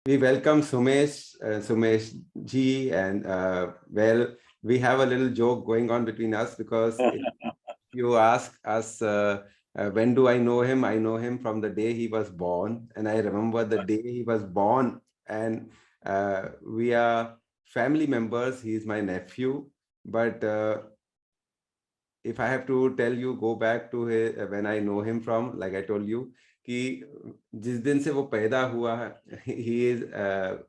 We welcome Sumesh Ji, and we have a little joke going on between us because if you ask us when do I know him? I know him from the day he was born, and I remember the day he was born, and we are family members. He is my nephew, but if I have to tell you, go back to when I know him from, like I told you, कि जिस दिन से वो पैदा हुआ है, he is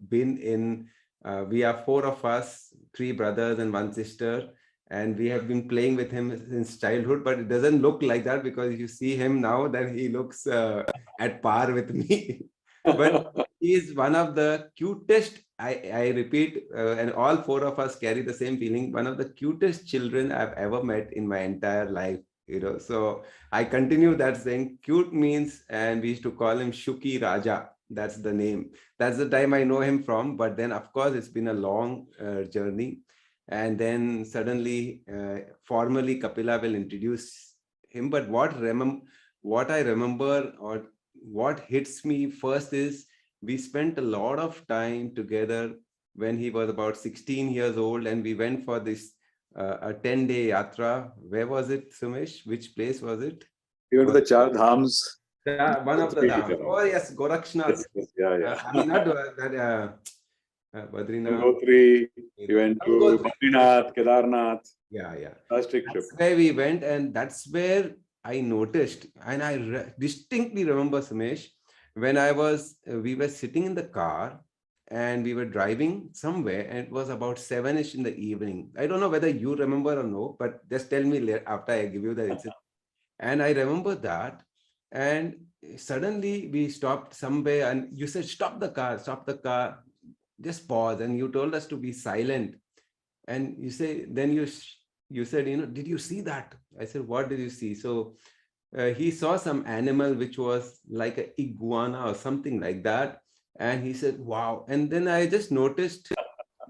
been in. We are four of us, three brothers and one sister, and we have been playing with him since childhood. But it doesn't look like that because you see him now, then he looks at par with me. But he is one of the cutest. I repeat, and all four of us carry the same feeling. One of the cutest children I've ever met in my entire life. So I continue that saying. Cute means, and we used to call him Shuki Raja. That's the name. That's the time I know him from. But then, of course, it's been a long journey. And then suddenly, formally, Kapila will introduce him. But what I remember, or what hits me first, is we spent a lot of time together when he was about 16 years old, and we went for this a 10-day yatra. Where was it, Sumesh? Which place was it? We went to the Char Dhams. Yeah, one of the dhams. Oh yes, Gorakshnath. Yes, yeah. I mean, not that Badrinath. Gangotri. We went to Gangotri. Badrinath, Kedarnath. Yeah. Fantastic trip. That's where we went, and that's where I noticed, and I distinctly remember, Sumesh, when we were sitting in the car and we were driving somewhere, and it was about 7ish in the evening. I don't know whether you remember or no, but just tell me later after I give you the incident. And I remember that, and suddenly we stopped somewhere, and you said, stop the car, just pause. And you told us to be silent. And you say, then you said, did you see that? I said, what did you see? So he saw some animal which was like an iguana or something like that. And he said, wow. And then I just noticed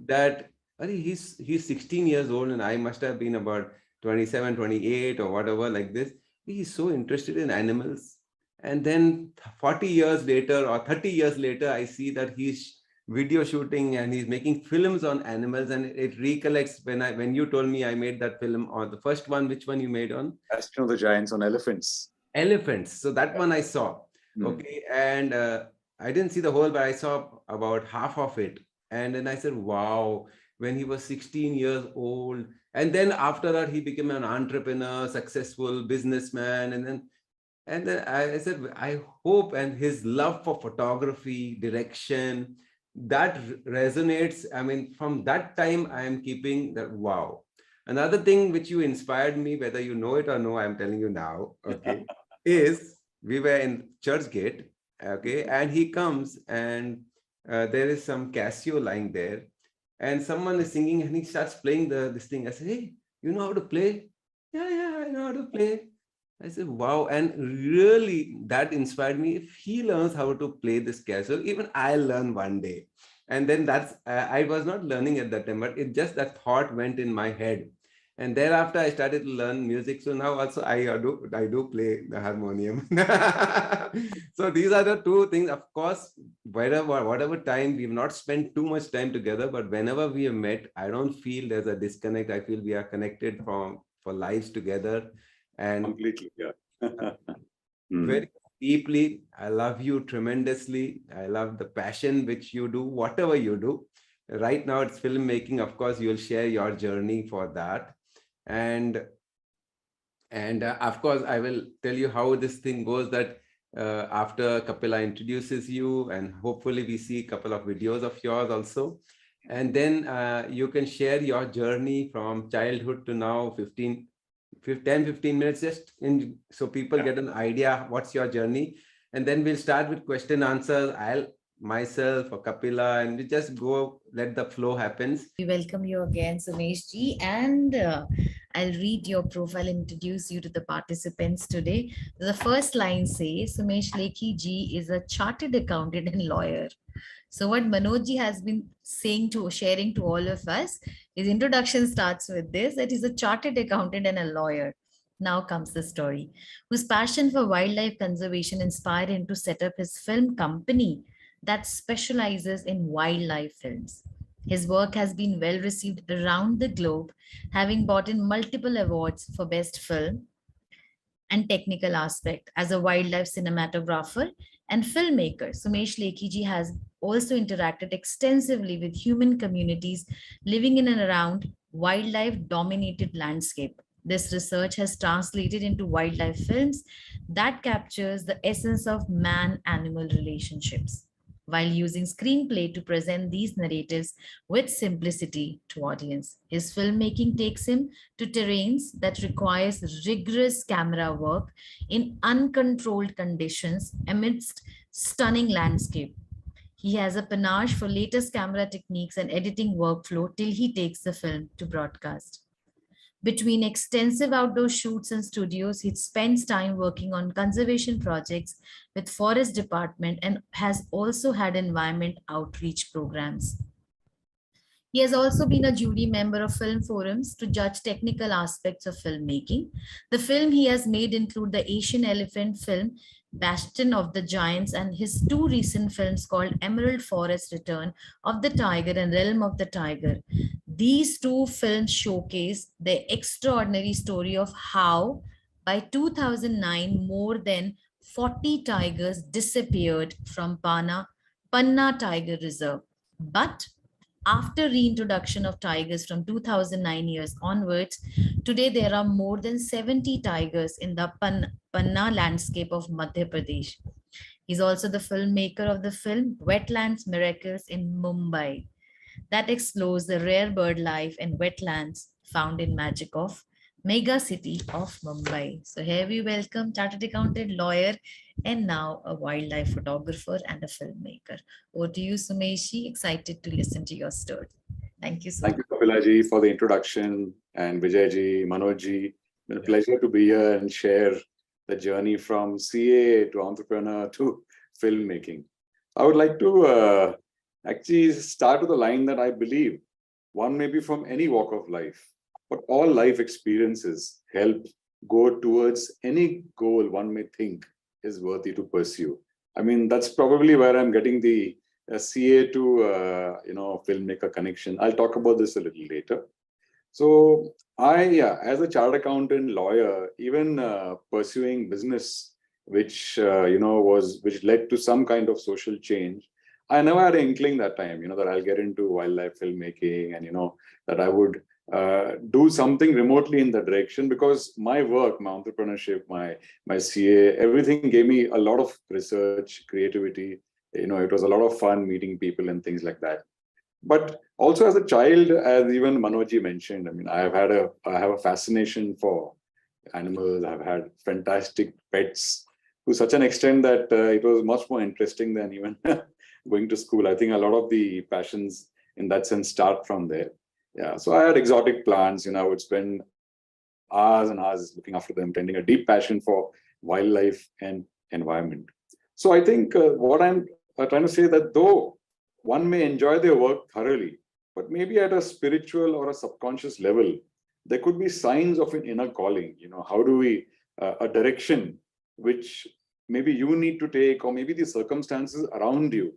that he's 16 years old, and I must have been about 27, 28 or whatever, like this. He's so interested in animals. And then 40 years later or 30 years later, I see that he's video shooting and he's making films on animals. And it recollects when you told me I made that film, or the first one, which one you made on? Astro the Giants, on elephants. Elephants. So that one I saw. Okay. And I didn't see the whole, but I saw about half of it. And then I said, wow, when he was 16 years old. And then after that, he became an entrepreneur, successful businessman. And then I said, I hope, and his love for photography, direction, that resonates. I mean, from that time, I am keeping that, wow. Another thing which you inspired me, whether you know it or no, I'm telling you now, okay, is we were in Churchgate, okay, and he comes, and there is some Casio lying there, and someone is singing, and he starts playing this thing. I said, hey, you know how to play? Yeah, I know how to play. I said, wow. And really, that inspired me. If he learns how to play this Casio, even I'll learn one day. And then I was not learning at that time, but it just, that thought went in my head. And thereafter, I started to learn music. So now also I do play the harmonium. So these are the two things. Of course, whatever time, we've not spent too much time together, but whenever we have met, I don't feel there's a disconnect. I feel we are connected for lives together. And completely, yeah. Very deeply. I love you tremendously. I love the passion which you do, whatever you do. Right now, it's filmmaking. Of course, you'll share your journey for that. And of course, I will tell you how this thing goes, that after Kapila introduces you, and hopefully we see a couple of videos of yours also. And then you can share your journey from childhood to now, 10, 15 minutes, just so people get an idea what's your journey. And then we'll start with question answers. I'll myself or Kapila, and we just go, let the flow happens. We welcome you again, Sumesh ji, and I'll read your profile, introduce you to the participants today. The first line says, Sumesh Lekhi ji is a chartered accountant and lawyer. So what Manoj ji has been sharing to all of us, his introduction starts with this, that he's a chartered accountant and a lawyer. Now comes the story, whose passion for wildlife conservation inspired him to set up his film company, that specializes in wildlife films. His work has been well received around the globe, having brought in multiple awards for Best Film and technical aspect. As a wildlife cinematographer and filmmaker, Sumesh Lekhi ji has also interacted extensively with human communities living in and around wildlife dominated landscape. This research has translated into wildlife films that captures the essence of man-animal relationships while using screenplay to present these narratives with simplicity to audience. His filmmaking takes him to terrains that requires rigorous camera work in uncontrolled conditions amidst stunning landscape. He has a panache for latest camera techniques and editing workflow till he takes the film to broadcast. Between extensive outdoor shoots and studios, he spends time working on conservation projects with forest department and has also had environment outreach programs. He has also been a jury member of film forums to judge technical aspects of filmmaking. The film he has made include the Asian elephant film Bastion of the Giants and his two recent films called Emerald Forest Return of the Tiger and Realm of the Tiger. These two films showcase the extraordinary story of how by 2009 more than 40 tigers disappeared from Panna Tiger Reserve. But after reintroduction of tigers from 2009 years onwards, today there are more than 70 tigers in the Panna landscape of Madhya Pradesh. He's also the filmmaker of the film Wetlands Miracles in Mumbai that explores the rare bird life and wetlands found in magic of mega city of Mumbai. So here we welcome chartered accountant, lawyer, and now a wildlife photographer and a filmmaker. Over to you, Sumeshi. Excited to listen to your story. Thank you so Thank much. you, Kapila ji, for the introduction, and Vijay ji, Manoj ji. Been a pleasure to be here and share the journey from CA to entrepreneur to filmmaking. I would like to actually start with a line that I believe one may be from any walk of life, but all life experiences help go towards any goal one may think is worthy to pursue. I mean, that's probably where I'm getting the CA to filmmaker connection. I'll talk about this a little later. So as a chartered accountant, lawyer, even pursuing business, which which led to some kind of social change. I never had an inkling that time, that I'll get into wildlife filmmaking and that I would do something remotely in that direction, because my work, my entrepreneurship, my CA, everything gave me a lot of research, creativity. It was a lot of fun meeting people and things like that. But also as a child, as even Manoj mentioned, I mean, I have a fascination for animals. I've had fantastic pets to such an extent that it was much more interesting than even going to school. I think a lot of the passions in that sense start from there. Yeah, so I had exotic plants. I would spend hours and hours looking after them, tending a deep passion for wildlife and environment. So I think what I'm trying to say that though one may enjoy their work thoroughly, but maybe at a spiritual or a subconscious level, there could be signs of an inner calling. How do we, a direction which maybe you need to take, or maybe the circumstances around you,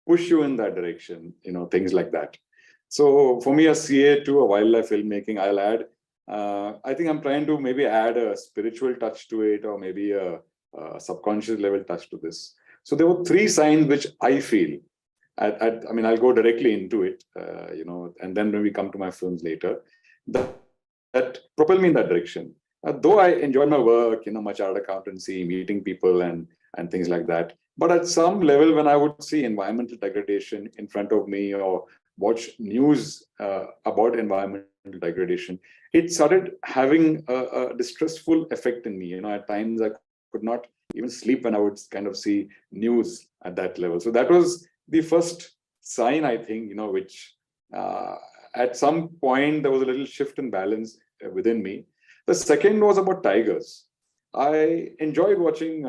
push you in that direction, things like that. So for me, a CA to a wildlife filmmaking, I'll add, I think I'm trying to maybe add a spiritual touch to it, or maybe a subconscious level touch to this. So there were three signs which I feel, I mean, I'll go directly into it, and then when we come to my films later, that propel me in that direction. Though I enjoy my work, my chartered accountancy, meeting people and things like that. But at some level, when I would see environmental degradation in front of me or watch news about environmental degradation, it started having a distressful effect in me. At times I could not even sleep when I would kind of see news at that level. So that was the first sign, I think, which at some point there was a little shift in balance within me. The second was about tigers. I enjoyed watching,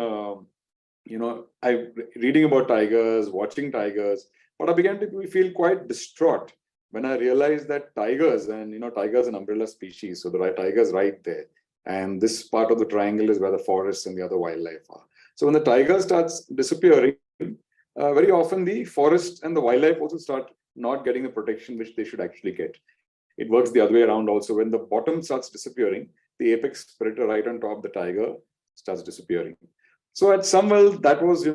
reading about tigers, watching tigers, but I began to feel quite distraught when I realized that tigers, and tigers an umbrella species, so there are tigers right there. And this part of the triangle is where the forests and the other wildlife are. So when the tiger starts disappearing, very often the forest and the wildlife also start not getting the protection which they should actually get. It works the other way around also. When the bottom starts disappearing, the apex predator right on top, the tiger, starts disappearing. So at some level, that was,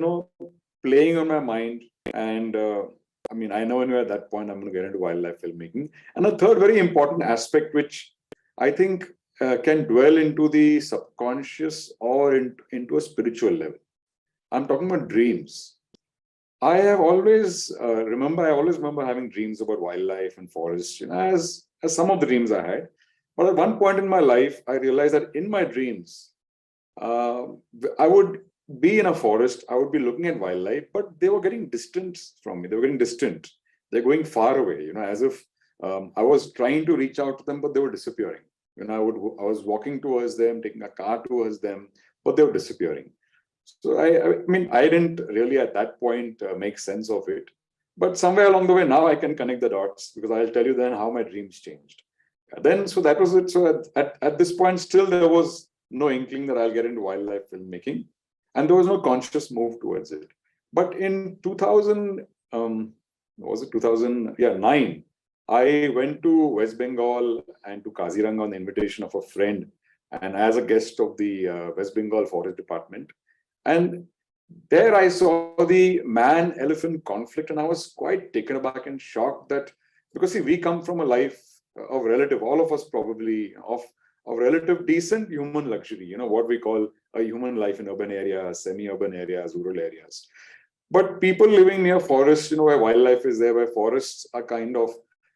playing on my mind. And I mean, I know anyway at that point I'm going to get into wildlife filmmaking. And a third very important aspect, which I think can dwell into the subconscious or into a spiritual level. I'm talking about dreams. I always remember having dreams about wildlife and forests, as some of the dreams I had. But at one point in my life, I realized that in my dreams, uh, I would be in a forest, I would be looking at wildlife, but they were getting distant from me. They were getting distant. They're going far away, as if I was trying to reach out to them, but they were disappearing. I was walking towards them, taking a car towards them, but they were disappearing. So I mean, I didn't really at that point make sense of it. But somewhere along the way, now I can connect the dots because I'll tell you then how my dreams changed. Then, so that was it. So at this point, still there was no inkling that I'll get into wildlife filmmaking, and there was no conscious move towards it. But in 2000, was it 2000? Yeah, 9. I went to West Bengal and to Kaziranga on the invitation of a friend, and as a guest of the West Bengal Forest Department. And there I saw the man-elephant conflict, and I was quite taken aback and shocked that, because see, we come from a life of relative, all of us probably, of relative decent human luxury, what we call a human life in urban areas, semi-urban areas, rural areas. But people living near forests, where wildlife is there, where forests are kind of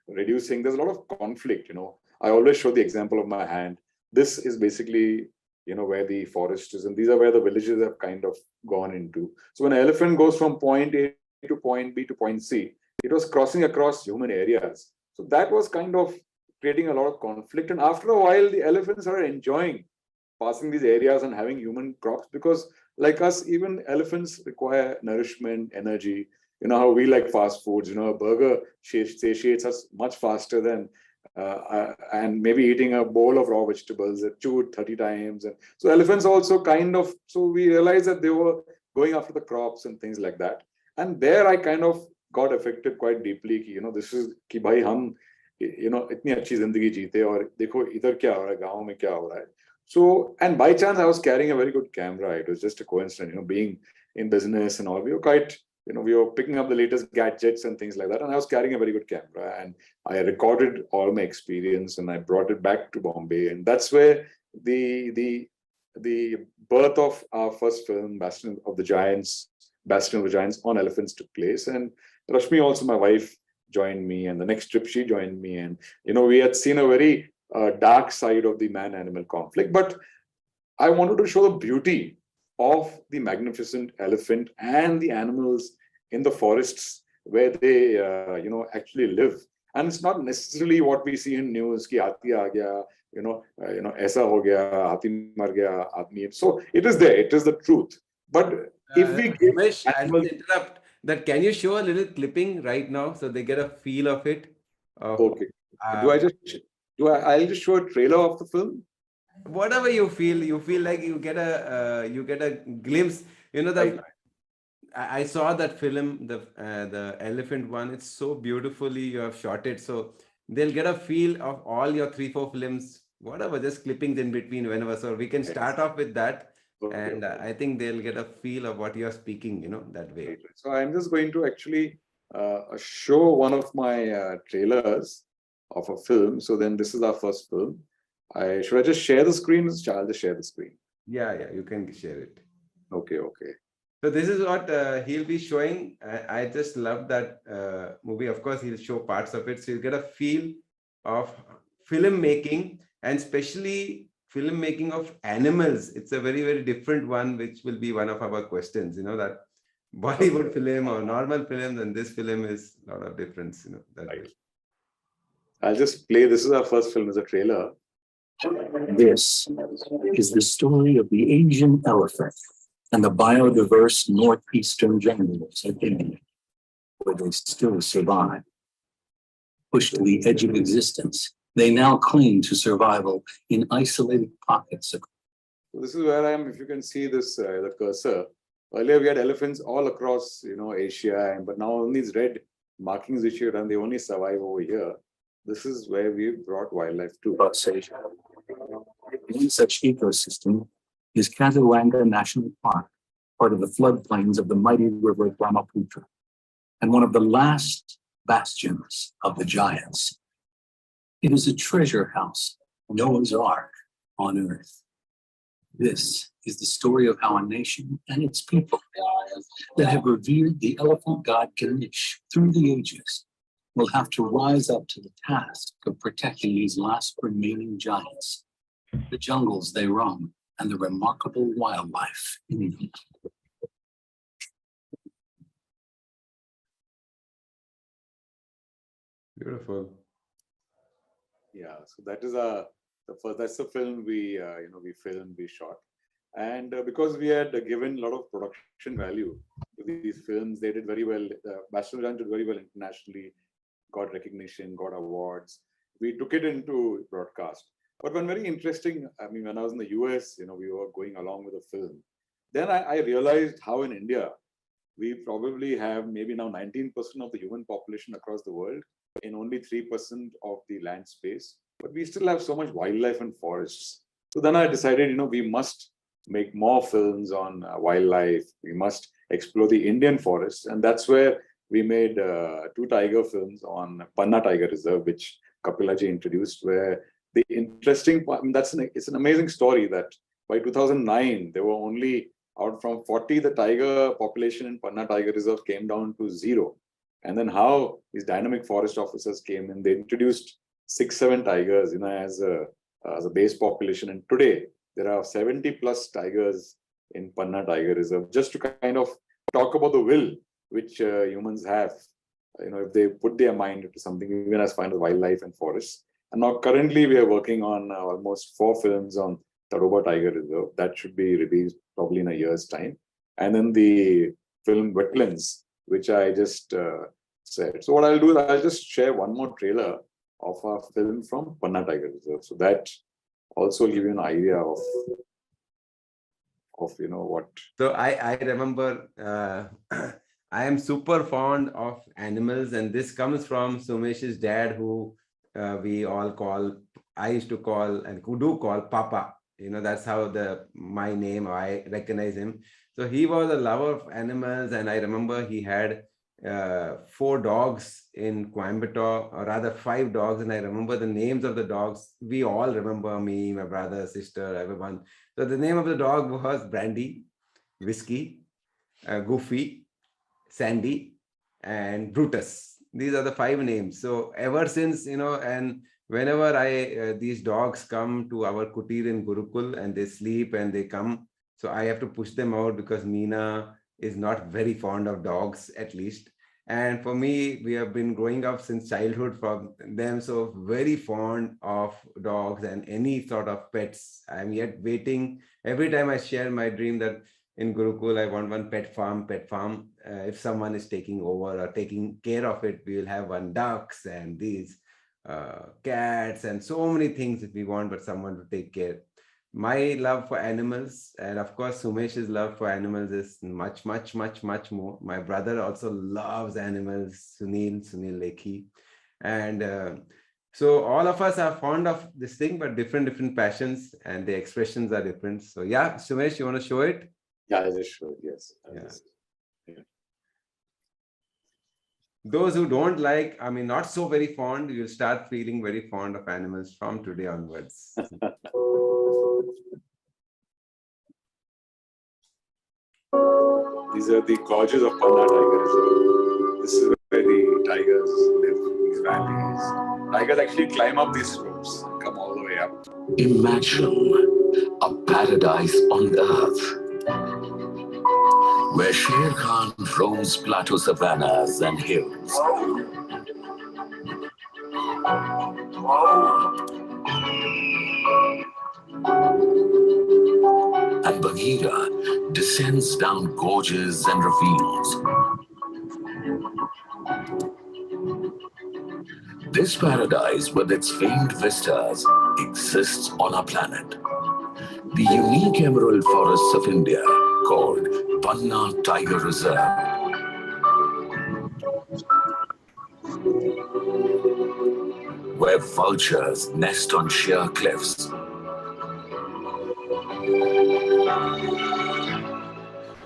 reducing, there's a lot of conflict, I always show the example of my hand. This is basically where the forest is, and these are where the villages have kind of gone into. So when an elephant goes from point A to point B to point C, it was crossing across human areas. So that was kind of creating a lot of conflict. And after a while, the elephants are enjoying passing these areas and having human crops, because like us, even elephants require nourishment, energy. You know how we like fast foods, a burger satiates us much faster than and maybe eating a bowl of raw vegetables that chewed 30 times. And so elephants also so we realized that they were going after the crops and things like that. And there I kind of got affected quite deeply. This is ki bhai hum, itni achhi zindagi jeete aur dekho idhar kya ho raha hai, gaon mein kya ho raha hai. So, and by chance I was carrying a very good camera. It was just a coincidence, being in business and all, we were quite, we were picking up the latest gadgets and things like that. And I was carrying a very good camera, and I recorded all my experience and I brought it back to Bombay. And that's where the birth of our first film, Bastion of the Giants on elephants took place. And Rashmi, also my wife, joined me, and the next trip she joined me. And, we had seen a very dark side of the man-animal conflict, but I wanted to show the beauty of the magnificent elephant and the animals in the forests where they, actually live. And it's not necessarily what we see in news, ki hathi aa gaya, aisa ho gaya, hathi mar gaya, aadmi. So it is there. It is the truth. But if we give Sumesh, I'll animals, just interrupt. That can you show a little clipping right now so they get a feel of it? okay. I'll just show a trailer of the film. Whatever you feel like you get a glimpse. Right. I saw that film, the elephant one. It's so beautifully you have shot it, so they'll get a feel of all your 3-4 films, whatever, just clippings in between whenever. So we can start off with that, and I think they'll get a feel of what you are speaking, that way. Right. So I'm just going to actually show one of my trailers of a film. So then this is our first film. Should I just share the screen? I'll just share the screen. Yeah, you can share it. Okay. So this is what he'll be showing. I just love that movie. Of course, he'll show parts of it, so you get a feel of filmmaking, and especially filmmaking of animals. It's a very, very different one, which will be one of our questions. That Bollywood film or normal film, and this film is a lot of difference. That Right. way. I'll just play. This is our first film as a trailer. This is the story of the Asian elephant and the biodiverse northeastern jungles of India, where they still survive. Pushed to the edge of existence, they now cling to survival in isolated pockets. So this is where I am. If you can see this, the cursor, Earlier, we had elephants all across, Asia, but now only these red markings issued and they only survive over here. This is where we've brought wildlife to. One such ecosystem is Kazawanga National Park, part of the floodplains of the mighty river Brahmaputra, and one of the last bastions of the giants. It is a treasure house, Noah's Ark on Earth. This is the story of how a nation and its people that have revered the elephant god Ganesh through the ages will have to rise up to the task of protecting these last remaining giants, the jungles they roam, and the remarkable wildlife in them. Beautiful. Yeah, so that is that's the film we filmed, we shot, and because we had given a lot of production value to these films, they did very well. Bachelor Run did very well internationally, got recognition, got awards. We took it into broadcast. But one very interesting, when I was in the US, we were going along with the film. Then I realized how in India, we probably have maybe now 19% of the human population across the world in only 3% of the land space. But we still have so much wildlife and forests. So then I decided, we must make more films on wildlife. We must explore the Indian forests. And that's where we made 2 tiger films on Panna Tiger Reserve, which Kapilaji introduced, where the interesting part, it's an amazing story that by 2009, there were only out from 40, the tiger population in Panna Tiger Reserve came down to 0. And then how these dynamic forest officers came in, they introduced 6-7 tigers, as a base population. And today there are 70 plus tigers in Panna Tiger Reserve, just to kind of talk about the will which humans have, if they put their mind into something, even as fine as wildlife and forests. And now currently we are working on almost 4 films on Tadoba Tiger Reserve. That should be released probably in a year's time. And then the film Wetlands, which I just said. So what I'll do is I'll just share one more trailer of a film from Panna Tiger Reserve. So that also will give you an idea of what. So I remember I am super fond of animals, and this comes from Sumesh's dad, who I used to call and who do call Papa. That's how my name, I recognize him. So he was a lover of animals, and I remember he had 4 dogs in Coimbatore, or rather 5 dogs, and I remember the names of the dogs. We all remember, me, my brother, sister, everyone. So the name of the dog was Brandy, Whiskey, Goofy, Sandy, and Brutus. These are the 5 names. So ever since, and whenever these dogs come to our kutir in Gurukul and they sleep and they come, so I have to push them out because Meena is not very fond of dogs, at least. And for me, we have been growing up since childhood from them, so very fond of dogs and any sort of pets. I'm yet waiting. Every time I share my dream that in Gurukul, I want one pet farm. If someone is taking over or taking care of it, we will have one ducks and these cats and so many things if we want, but someone to take care. My love for animals, and of course Sumesh's love for animals, is much, much, much, much more. My brother also loves animals, Sunil Lekhi. And so all of us are fond of this thing, but different passions, and the expressions are different. So yeah, Sumesh, you want to show it? Yeah, I just showed, yes. Yeah. Those who don't like, not so very fond, you'll start feeling very fond of animals from today onwards. These are the gorges of Panna Tiger Reserve. This is where the tigers live, these valleys. Tigers actually climb up these slopes and come all the way up. Imagine a paradise on earth where Sher Khan roams plateau savannas and hills. And Bagheera descends down gorges and ravines. This paradise with its famed vistas exists on our planet. The unique emerald forests of India called Panna Tiger Reserve, where vultures nest on sheer cliffs,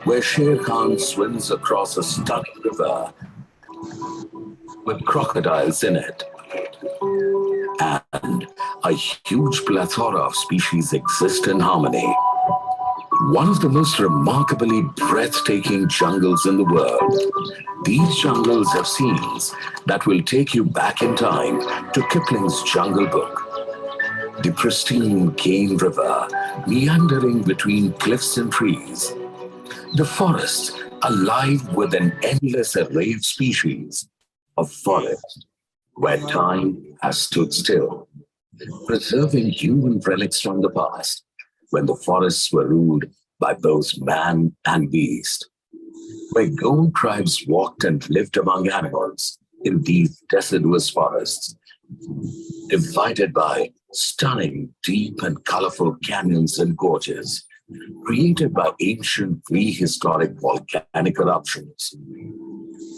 where Sher Khan swims across a stunning river with crocodiles in it, and a huge plethora of species exist in harmony. One of the most remarkably breathtaking jungles in the world. These jungles have scenes that will take you back in time to Kipling's Jungle Book. The pristine Cane River meandering between cliffs and trees. The forest alive with an endless array of species. A forest where time has stood still, preserving human relics from the past, when the forests were ruled by both man and beast, where gold tribes walked and lived among animals in these deciduous forests, divided by stunning, deep and colorful canyons and gorges, created by ancient prehistoric volcanic eruptions.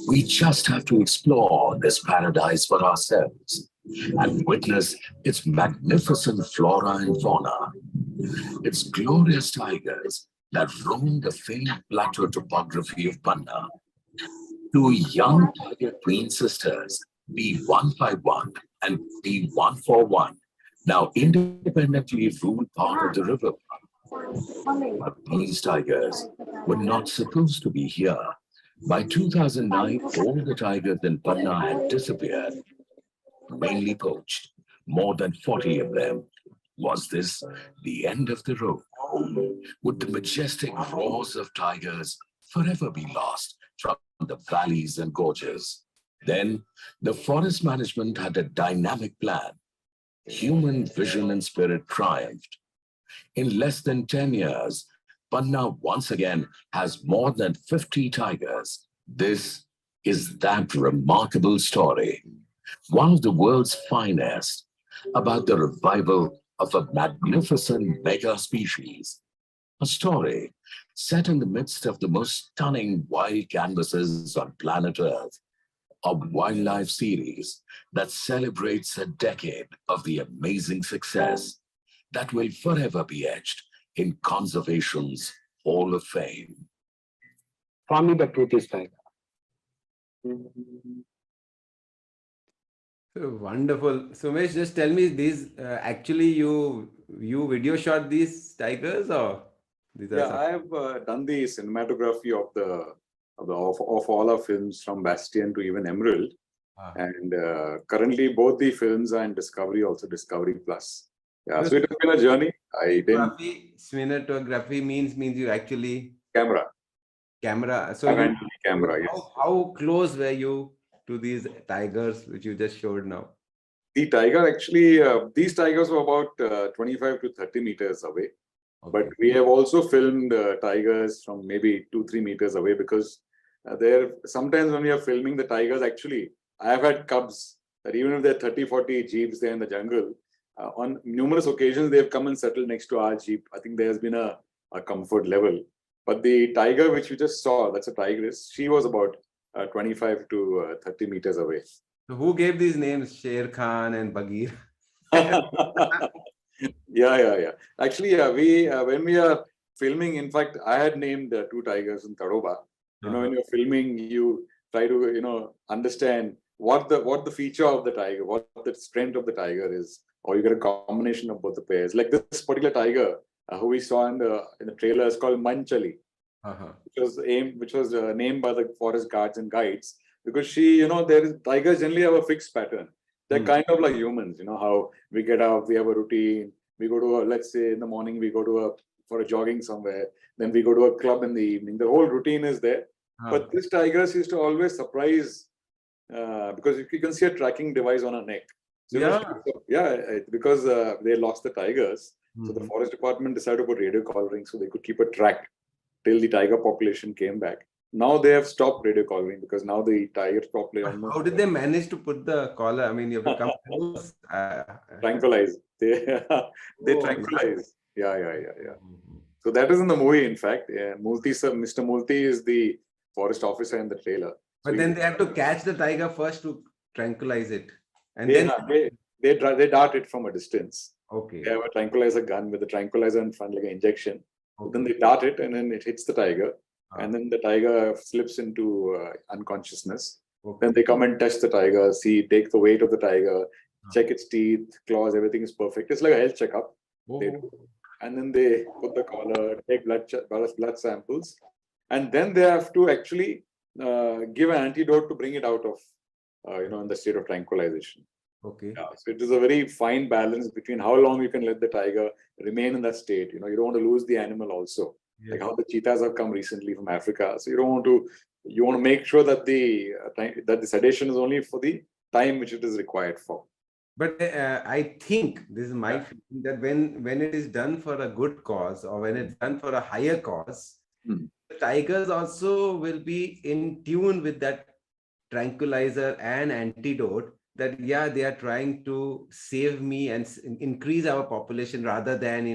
We just have to explore this paradise for ourselves and witness its magnificent flora and fauna, its glorious tigers that roam the famed plateau topography of Panna. Two young tiger twin sisters, B151 and B141, now independently rule part of the river. But these tigers were not supposed to be here. By 2009, all the tigers in Panna had disappeared, mainly poached, more than 40 of them. Was this the end of the road? Would the majestic roars of tigers forever be lost from the valleys and gorges? Then the forest management had a dynamic plan. Human vision and spirit triumphed. In less than 10 years, Panna once again has more than 50 tigers. This is that remarkable story, one of the world's finest, about the revival of a magnificent mega species. A story set in the midst of the most stunning wild canvases on planet Earth. A wildlife series that celebrates a decade of the amazing success that will forever be etched in conservation's Hall of Fame. Swami the truth is tiger. Wonderful. Sumesh, just tell me these actually you video shot these tigers, or these are Yeah, I have done the cinematography of all our films from Bastion to even Emerald. And currently both the films are in Discovery, also Discovery Plus. Yeah, so it has been a journey. Cinematography means you actually Camera. So Camera, yes. How close were you to these tigers which you just showed now? The tiger actually, these tigers were about 25 to 30 meters away. Okay. But we have also filmed tigers from maybe 2-3 meters away, because sometimes when we are filming the tigers, actually, I have had cubs that even if there are 30-40 jeeps there in the jungle, on numerous occasions they have come and settled next to our jeep. I think there has been a comfort level. But the tiger which you just saw, that's a tigress, she was about 25 to 30 meters away. So who gave these names, Sher Khan and Bagheer? Yeah. Actually, when we are filming, in fact, I had named 2 tigers in Tadoba. When you're filming, you try to understand what the feature of the tiger, what the strength of the tiger is, or you get a combination of both the pairs. Like this particular tiger who we saw in the trailer is called Manchali, which was named by the forest guards and guides, because tigers generally have a fixed pattern. They're kind of like humans, how we get up, we have a routine. We go to let's say in the morning, we go for a jogging somewhere. Then we go to a club in the evening. The whole routine is there. But this tiger used to always surprise, because you can see a tracking device on her neck. So because they lost the tigers. So the forest department decided to put radio collaring so they could keep a track till the tiger population came back. Now they have stopped radio collaring because now the tiger population. How did they manage to put the collar? I mean, you have to come close. Tranquilize. They tranquilize. Yeah. So that is in the movie, in fact. Multi, sir, Mr. Multi is the forest officer in the trailer. But So then they have to catch the tiger first to tranquilize it. And they, then they dart it from a distance. okay. They have a tranquilizer gun with a tranquilizer in front, like an injection. So then Okay. they dart it, and then it hits the tiger. Ah. And then the tiger slips into unconsciousness. Okay. Then they come and touch the tiger, take the weight of the tiger, Ah. check its teeth, claws, everything is perfect. It's like a health checkup. They Oh. do. And then they put the collar, take blood samples, and then they have to actually give an antidote to bring it out of, in the state of tranquilization. Okay. Yeah, so it is a very fine balance between how long you can let the tiger remain in that state. You don't want to lose the animal also. Yes. Like how the cheetahs have come recently from Africa. So you want to make sure that the sedation is only for the time which it is required for. But I think this is my feeling that when it is done for a good cause or when it's done for a higher cause, the tigers also will be in tune with that tranquilizer and antidote that they are trying to save me and increase our population rather than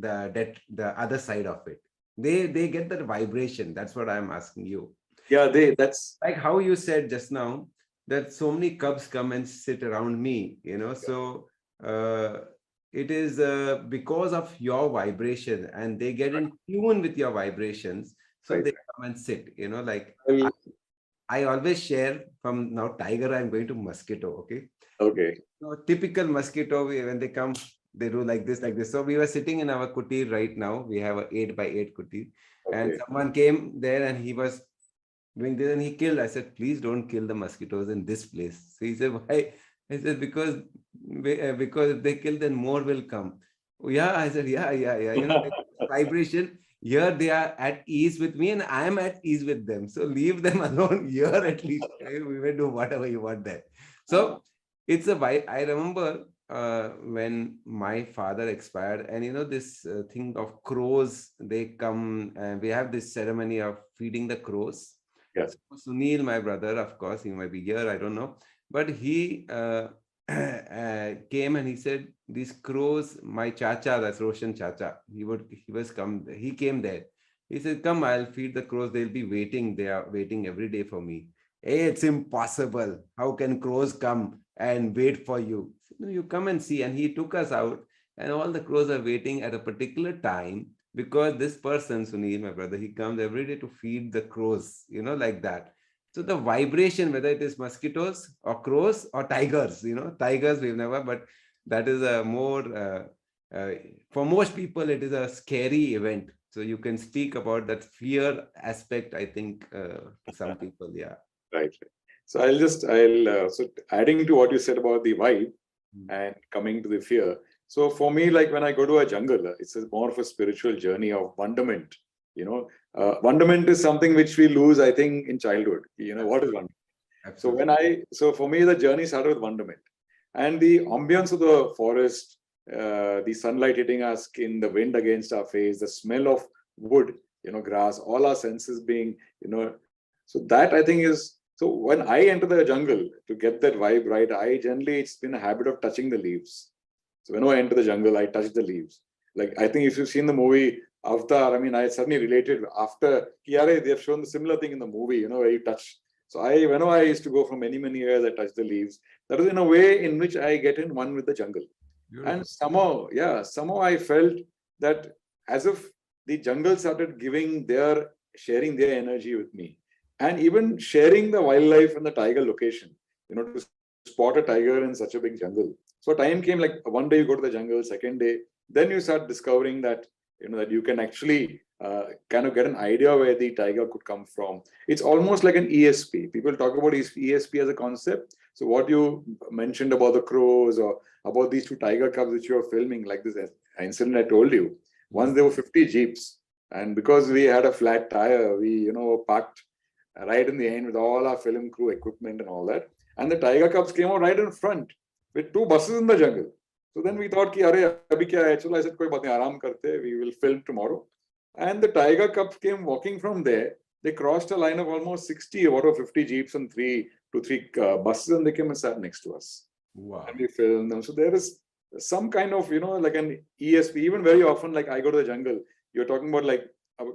the other side of it. They get that vibration. That's what I'm asking you. Yeah, that's like how you said just now that so many cubs come and sit around me, so it is because of your vibration and they get in tune with your vibrations, so right. they come and sit, like Well, I always share from now tiger, I'm going to mosquito. Okay. Okay. So typical mosquito, when they come, they do like this, like this. So we were sitting in our kuti right now. We have a 8x8 kuti, and Okay. someone came there and he was doing this and he killed. I said, please don't kill the mosquitoes in this place. So he said, why? I said, because if they kill, then more will come. Oh, yeah, I said, yeah. Like vibration. Here they are at ease with me and I am at ease with them. So leave them alone here at least. We will do whatever you want there. So it's a vibe. I remember when my father expired, and this thing of crows, they come and we have this ceremony of feeding the crows. Yes. So Sunil, my brother, of course, he might be here, I don't know, but he came and he said, these crows, my chacha, that's Roshan chacha, he came there. He said, come, I'll feed the crows. They'll be waiting. They are waiting every day for me. Hey, it's impossible. How can crows come and wait for you? No, you come and see. And he took us out and all the crows are waiting at a particular time because this person, Sunil, my brother, he comes every day to feed the crows, like that. So the vibration, whether it is mosquitoes or crows or tigers, tigers we've never, but that is a more, for most people, it is a scary event. So you can speak about that fear aspect, I think, to some people, yeah. Right. So so adding to what you said about the vibe and coming to the fear. So for me, like when I go to a jungle, it's more of a spiritual journey of wonderment. Wonderment is something which we lose, I think, in childhood. What is wonderment? Absolutely. So for me, the journey started with wonderment, and the ambience of the forest, the sunlight hitting our skin, the wind against our face, the smell of wood, grass, all our senses being, so that I think is. So when I enter the jungle to get that vibe right, it's been a habit of touching the leaves. So whenever I enter the jungle, I touch the leaves. Like I think if you've seen the movie Avatar, I mean, I suddenly related after Kiare, they have shown the similar thing in the movie, where you touch. So whenever I used to go for many, many years, I touch the leaves. That is in a way in which I get in one with the jungle. Beautiful. And somehow I felt that as if the jungle started sharing their energy with me. And even sharing the wildlife and the tiger location, to spot a tiger in such a big jungle. So time came, like one day you go to the jungle, second day, then you start discovering that, that you can actually kind of get an idea where the tiger could come from. It's almost like an ESP. People talk about ESP as a concept. So what you mentioned about the crows or about these two tiger cubs which you are filming, like this incident I told you, once there were 50 jeeps. And because we had a flat tire, we, parked right in the end with all our film crew equipment and all that. And the tiger cubs came out right in front with 2 buses in the jungle. So then we thought, Arey, abhi kya hai? Chalo, I said, koi baat nahi, aaram karte, we will film tomorrow. And the tiger cubs came walking from there. They crossed a line of almost 60 out of 50 jeeps and 3 buses, and they came and sat next to us. Wow. And we filmed them. So there is some kind of, like an ESP. Even very often, like I go to the jungle, you're talking about like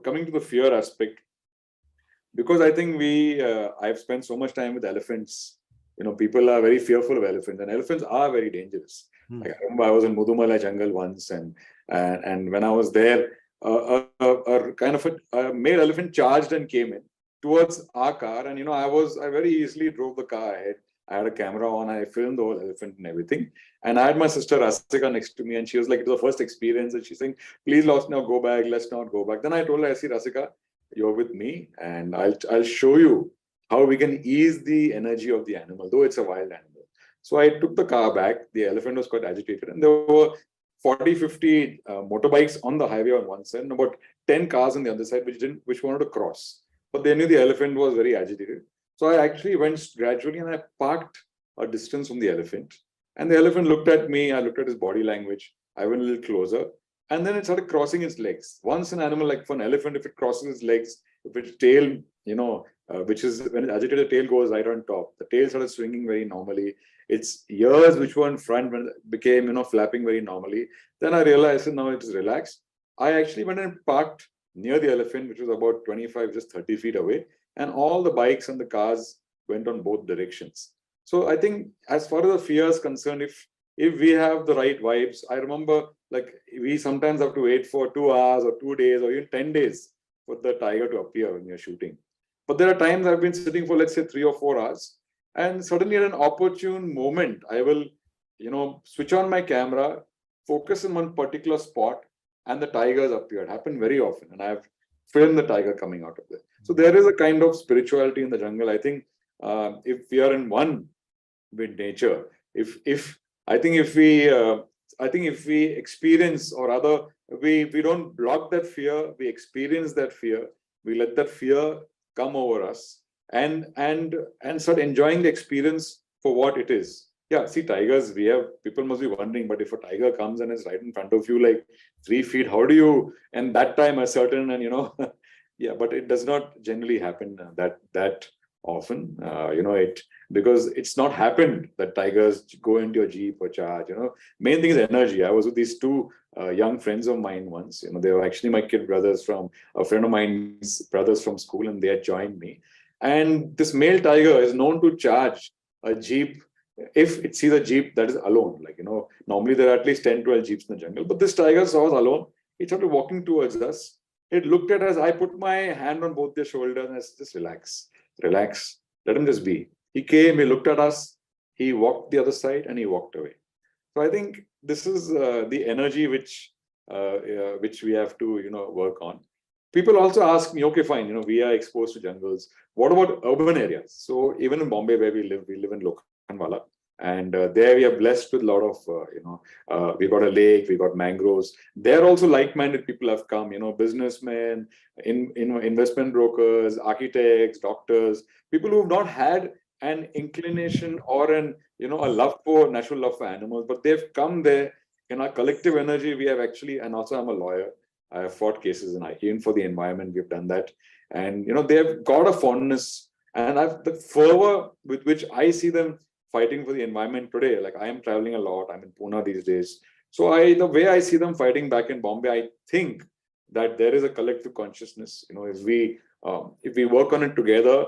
coming to the fear aspect, because I think I've spent so much time with elephants. People are very fearful of elephants, and elephants are very dangerous. Like, I remember I was in Mudumala jungle once, and when I was there, a kind of a male elephant charged and came in towards our car, and I very easily drove the car ahead. I had a camera on, I filmed the whole elephant and everything, and I had my sister Rasika next to me, and she was like, it was the first experience, and she's saying, "Please, let's not go back. Let's not go back." Then I told her, "I see, Rasika, you're with me, and I'll show you how we can ease the energy of the animal, though it's a wild animal." So I took the car back. The elephant was quite agitated, and there were 40, 50 motorbikes on the highway on one side, and about 10 cars on the other side, which wanted to cross. But they knew the elephant was very agitated. So I actually went gradually, and I parked a distance from the elephant. And the elephant looked at me. I looked at his body language. I went a little closer, and then it started crossing its legs. Once an animal, like for an elephant, if it crosses its legs, if its tail, which is when it's agitated, the tail goes right on top. The tail started swinging very normally. Its ears, which were in front, became, flapping very normally. Then I realized that now it is relaxed. I actually went and parked near the elephant, which was about 25, just 30 feet away. And all the bikes and the cars went on both directions. So I think as far as the fear is concerned, if we have the right vibes, I remember like we sometimes have to wait for 2 hours or 2 days or even 10 days for the tiger to appear when you're shooting. But there are times I've been sitting for, let's say, 3 or 4 hours, and suddenly at an opportune moment, I will, switch on my camera, focus in one particular spot, and the tigers appeared. Happened very often, and I've filmed the tiger coming out of there. So there is a kind of spirituality in the jungle. I think if we are in one with nature, if I think if we experience, or rather we don't block that fear, we experience that fear, we let that fear come over us, and start enjoying the experience for what it is. Yeah, see, tigers, people must be wondering, but if a tiger comes and is right in front of you like 3 feet, how do you, and that time ascertain, and yeah, but it does not generally happen that often. Because it's not happened that tigers go into your jeep or charge. Main thing is energy. I was with these two young friends of mine once. They were actually my kid brothers from a friend of mine's brothers from school, and they had joined me. And this male tiger is known to charge a jeep if it sees a jeep that is alone. Normally there are at least 10, 12 jeeps in the jungle, but this tiger saw us alone. He started walking towards us. It looked at us. I put my hand on both their shoulders and I said, "Just relax, let him just be." He came, he looked at us, he walked the other side, and he walked away. So I think this is the energy which we have to work on. People also ask me, okay, fine, we are exposed to jungles. What about urban areas? So even in Bombay, where we live in Lokhandwala, and there we are blessed with a lot of we got a lake, we got mangroves. There also like-minded people have come, businessmen, investment brokers, architects, doctors, people who've not had an inclination or a natural love for animals, but they've come there in our collective energy. We have actually, and also I'm a lawyer, I have fought cases, and even for the environment we've done that, and they've got a fondness, and the fervor with which I see them fighting for the environment today. Like, I am traveling a lot, I'm in Pune these days, so the way I see them fighting back in Bombay, I think that there is a collective consciousness. If we work on it together,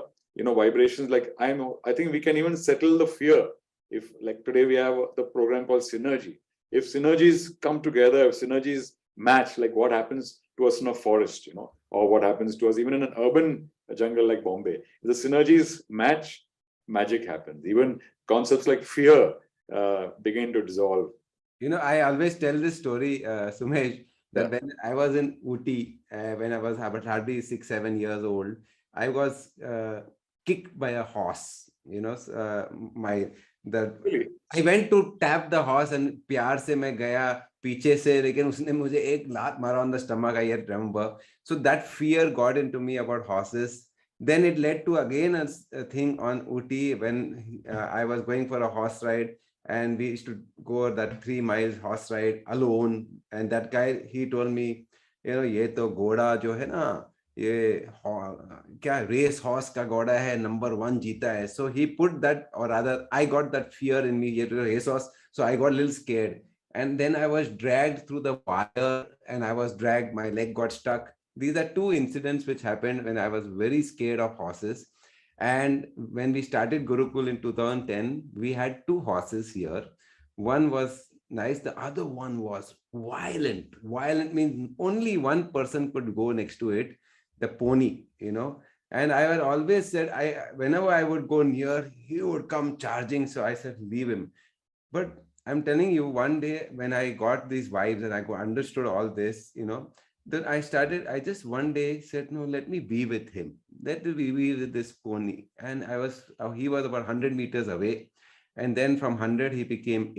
vibrations, like I think we can even settle the fear. If, like, today we have the program called Synergy. If synergies come together, if synergies match, like what happens to us in a forest, or what happens to us even in an urban jungle like Bombay, if the synergies match, magic happens. Even concepts like fear begin to dissolve. I always tell this story, Sumesh, that Yeah. when I was in Uti, when I was hardly 6, 7 years old, I was kicked by a horse. Really? I went to tap the horse, and प्यार से मैं गया पीछे से, लेकिन उसने मुझे एक लात मारा on the stomach, I yet remember. So that fear got into me about horses. Then it led to again a thing on Uti when I was going for a horse ride, and we used to go that 3 miles horse ride alone. And that guy, he told me, ये तो घोड़ा जो है ना, ये क्या race horse का घोड़ा है, नंबर 1 जीता है. So he put that, or rather I got that fear in me, ये race horse. So I got a little scared. And then I was dragged through the wire, and I was dragged, my leg got stuck. These are two incidents which happened when I was very scared of horses. And when we started Gurukul in 2010, we had two horses here. One was nice, the other one was violent. Violent means only one person could go next to it, the pony, you know. And I had always said, whenever I would go near, he would come charging. So I said, leave him. But I'm telling you, one day when I got these vibes and I understood all this, you know, then I just one day said, no, let me be with him. Let me be with this pony. And he was about 100 meters away. And then from 100, he became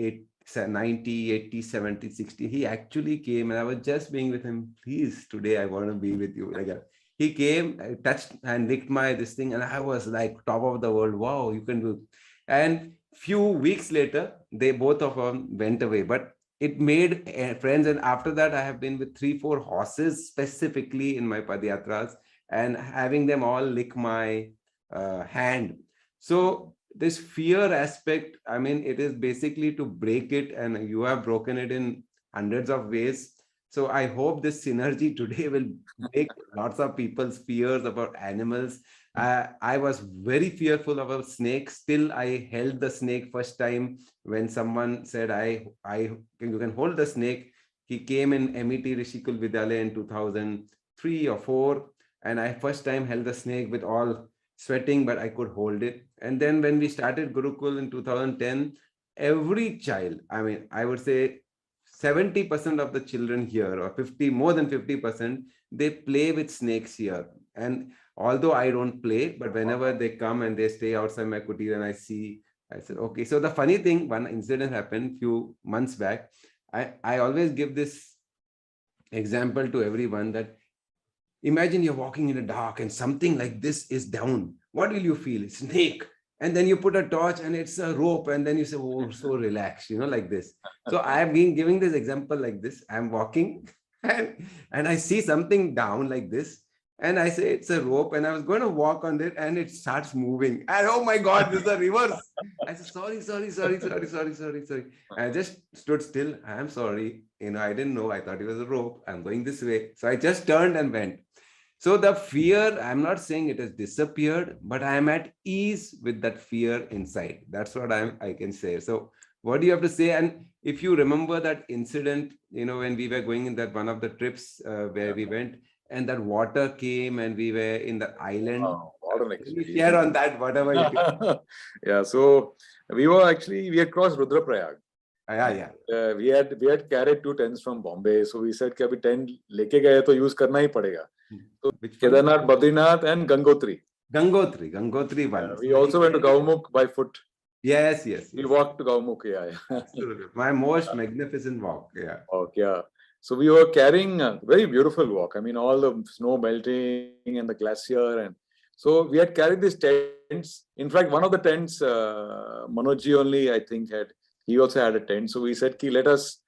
90, 80, 70, 60. He actually came, and I was just being with him. Please, today I want to be with you. Like he came, touched and licked my this thing. And I was like top of the world. Wow, you can do. And few weeks later, they both of them went away. But it made friends, and after that I have been with 3 4 horses specifically in my padyatras, and having them all lick my hand. So this fear aspect, I mean, it is basically to break it, and you have broken it in hundreds of ways. So I hope this synergy today will break lots of people's fears about animals. I was very fearful of a snake. Still, I held the snake first time when someone said, you can hold the snake. He came in MET Rishikul Vidyalaya in 2003 or 4. And I first time held the snake with all sweating, but I could hold it. And then when we started Gurukul in 2010, every child, I mean, I would say 70% of the children here, or 50, more than 50%, they play with snakes here. And although I don't play, but whenever they come and they stay outside my kutir and I said, okay. So the funny thing, one incident happened few months back. I always give this example to everyone that imagine you're walking in the dark and something like this is down. What will you feel? Snake. And then you put a torch and it's a rope, and then you say, oh, so relaxed, you know, like this. So I have been giving this example like this. I'm walking and I see something down like this. And I say it's a rope, and I was going to walk on it, and it starts moving. And oh my God, this is a reverse. I said, sorry. I just stood still. I'm sorry. You know, I didn't know. I thought it was a rope. I'm going this way. So I just turned and went. So the fear, I'm not saying it has disappeared, but I am at ease with that fear inside. That's what I can say. So what do you have to say? And if you remember that incident, you know, when we were going in that one of the trips where we went, and that water came and we were in the island. Oh, what an experience. Share on that, whatever you can. Yeah, so we had crossed Rudraprayag. Yeah. We had carried 2 tents from Bombay, so we said कि अभी tent लेके गए तो use करना ही पड़ेगा. So Kedarnath, Badrinath, and Gangotri one. We also went to Gaumukh by foot. Yes. We walked to Gaumukh. Yeah. Absolutely. My most magnificent walk. Yeah. Okay. Yeah. So we were carrying a very beautiful walk. I mean, all the snow melting and the glacier, and so we had carried these tents. In fact, one of the tents, Manoj Ji only, I think, he also had a tent. So we said, let us,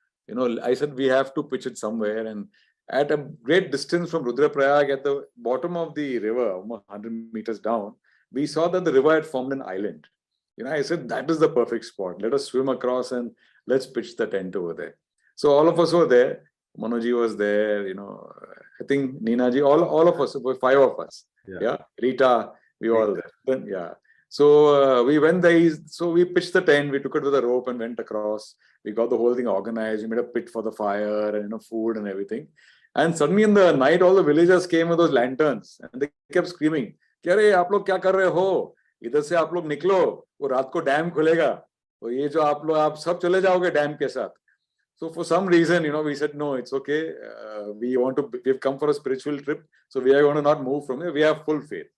I said, we have to pitch it somewhere. And at a great distance from Rudraprayag, at the bottom of the river, 100 meters down, we saw that the river had formed an island. I said, that is the perfect spot. Let us swim across and let's pitch the tent over there. So all of us were there. Manoj was there, I think Nina ji, all of us, 5 of us. Yeah. Rita, we were all there. Then, yeah. So we went there. So we pitched the tent, we took it with a rope and went across. We got the whole thing organized. We made a pit for the fire and food and everything. And suddenly in the night, all the villagers came with those lanterns and they kept screaming, "Kya aap log kya kar rahe ho? Idhar se aap log niklo, wo raat ko dam khulega. To ye jo aap sab chale jaoge dam ke sath." So for some reason, we said, no, it's okay. We've come for a spiritual trip. So we are going to not move from here. We have full faith.